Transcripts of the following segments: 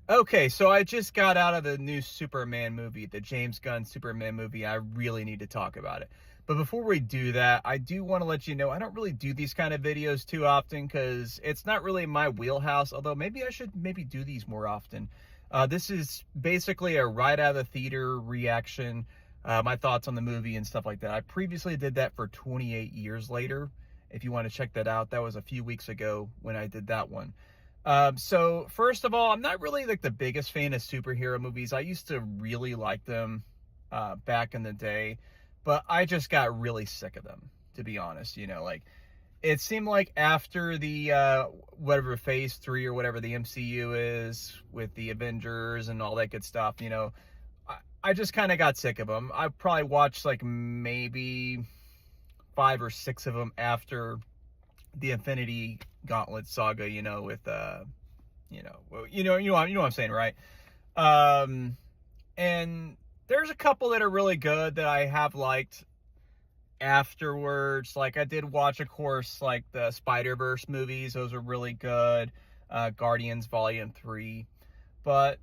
Okay, so I just got out of the new Superman movie, the James Gunn Superman movie. I really need to talk about it. But before we do that, I do want to let you know I don't really do these kind of videos too often because it's not really my wheelhouse, although maybe I should maybe do these more often. This is basically a right out of the theater reaction, my thoughts on the movie and stuff like that. I previously did that for 28 years later. If you want to check that out, that was a few weeks ago when I did that one. So first of all, I'm not really like the biggest fan of superhero movies. I used to really like them back in the day, but I just got really sick of them, to be honest. Like it seemed like after the whatever phase 3 or whatever the MCU is with the Avengers and all that good stuff, I just kind of got sick of them. I probably watched like maybe 5 or 6 of them after the Infinity Gauntlet saga, with you know what I'm saying, right? And there's a couple that are really good that I have liked afterwards. Like I did watch, of course, like the Spider-Verse movies; those are really good. Guardians Volume 3, but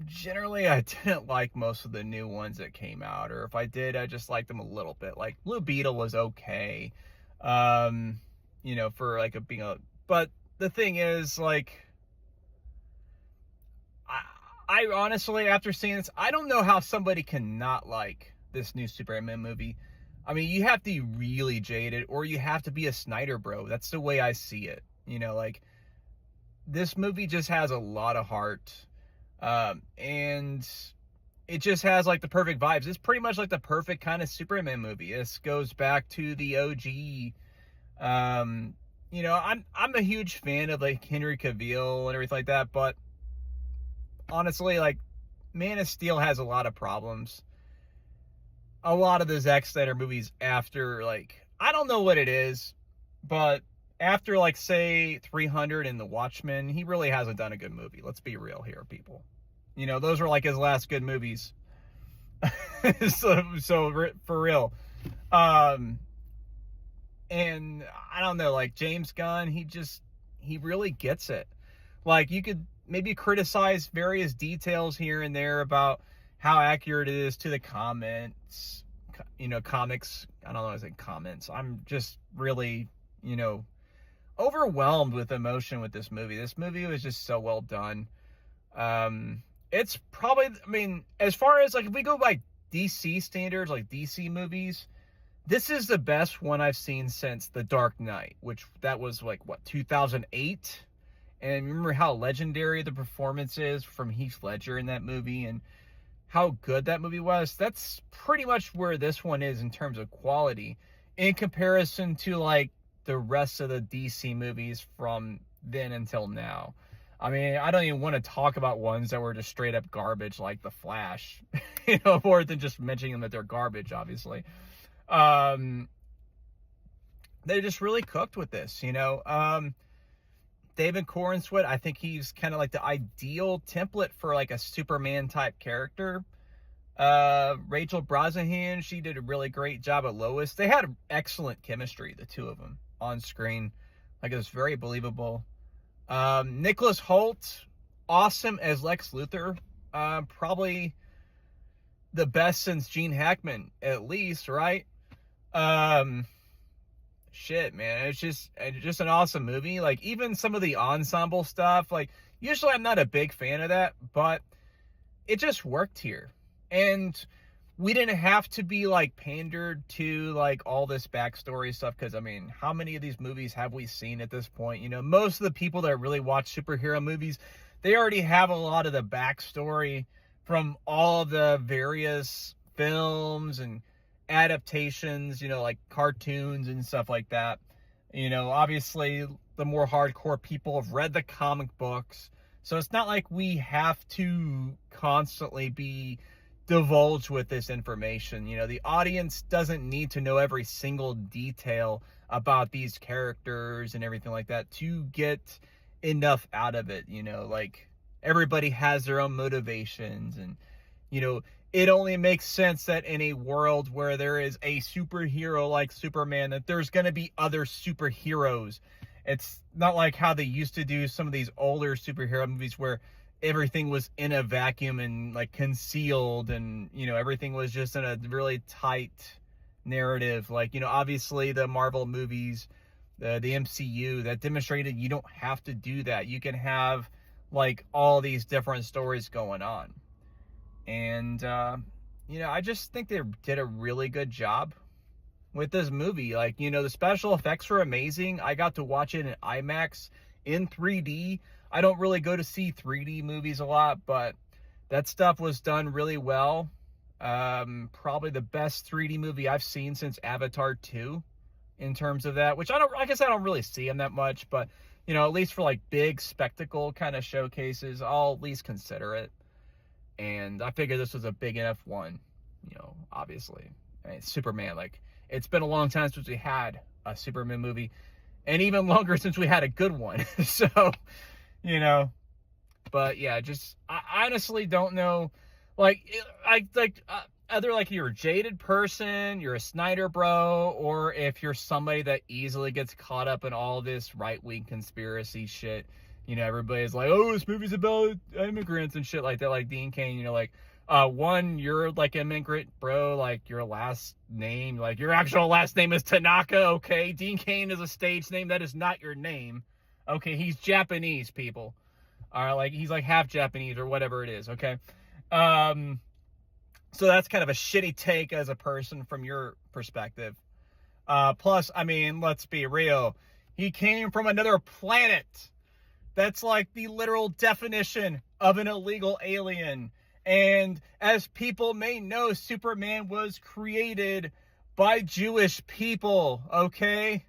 generally I didn't like most of the new ones that came out, or if I did, I just liked them a little bit. Like Blue Beetle was okay. Um, for like but the thing is, like, I honestly, after seeing this, I don't know how somebody can not like this new Superman movie. I mean, you have to be really jaded, or you have to be a Snyder bro. That's the way I see it. Like, this movie just has a lot of heart. And it just has like the perfect vibes. It's pretty much like the perfect kind of Superman movie. This goes back to the OG. I'm a huge fan of like Henry Cavill and everything like that, but honestly, like Man of Steel has a lot of problems. A lot of the Zack Snyder movies after, like, I don't know what it is, but after like say 300 and The Watchmen, he really hasn't done a good movie. Let's be real here, people. Those were like his last good movies. so for real. Um, and I don't know, like James Gunn, he really gets it. Like you could maybe criticize various details here and there about how accurate it is to the comments, comics. I don't know, I say comments. I'm just really, overwhelmed with emotion with this movie. This movie was just so well done. It's probably, I mean, as far as like if we go by DC standards, like DC movies, this is the best one I've seen since The Dark Knight, which that was like what, 2008. And remember how legendary the performance is from Heath Ledger in that movie and how good that movie was. That's pretty much where this one is in terms of quality in comparison to like the rest of the DC movies from then until now. I mean, I don't even want to talk about ones that were just straight up garbage like The Flash, more than just mentioning them that they're garbage, obviously. Um, they just really cooked with this, David Corenswet, I think he's kind of like the ideal template for like a Superman type character. Rachel Brosnahan, she did a really great job at Lois. They had excellent chemistry, the two of them on screen. Like it was very believable. Nicholas Hoult, awesome as Lex Luthor. Probably the best since Gene Hackman, at least, right? Shit, man, it's just an awesome movie. Like even some of the ensemble stuff, like usually I'm not a big fan of that, but it just worked here. And we didn't have to be like pandered to like all this backstory stuff, because I mean, how many of these movies have we seen at this point? Most of the people that really watch superhero movies, they already have a lot of the backstory from all the various films and adaptations, like cartoons and stuff like that. Obviously the more hardcore people have read the comic books, so it's not like we have to constantly be divulged with this information. The audience doesn't need to know every single detail about these characters and everything like that to get enough out of it. Like everybody has their own motivations, and it only makes sense that in a world where there is a superhero like Superman, that there's going to be other superheroes. It's not like how they used to do some of these older superhero movies where everything was in a vacuum and like concealed, and everything was just in a really tight narrative. Like, obviously the Marvel movies, the MCU, that demonstrated you don't have to do that. You can have like all these different stories going on. And I just think they did a really good job with this movie. Like, the special effects were amazing. I got to watch it in IMAX in 3D. I don't really go to see 3D movies a lot, but that stuff was done really well. Probably the best 3D movie I've seen since Avatar 2 in terms of that, which I guess I don't really see them that much, but at least for like big spectacle kind of showcases, I'll at least consider it. And I figured this was a big enough one, obviously. I mean, Superman, like, it's been a long time since we had a Superman movie, and even longer since we had a good one. So, but yeah, I honestly don't know. Either like you're a jaded person, you're a Snyder bro, or if you're somebody that easily gets caught up in all this right-wing conspiracy shit. Everybody's like, oh, this movie's about immigrants and shit like that. Like Dean Cain, one, you're like immigrant, bro. Like your last name, like your actual last name is Tanaka, okay? Dean Cain is a stage name. That is not your name. Okay, he's Japanese, people. All right, like he's like half Japanese or whatever it is, okay? So that's kind of a shitty take as a person from your perspective. Plus, I mean, let's be real. He came from another planet. That's like the literal definition of an illegal alien. And as people may know, Superman was created by Jewish people, okay?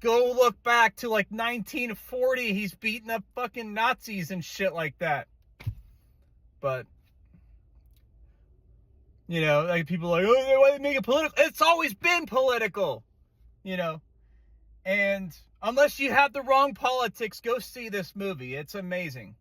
Go look back to like 1940. He's beating up fucking Nazis and shit like that. But, like people are like, oh, why they make it political? It's always been political, And unless you have the wrong politics, go see this movie. It's amazing.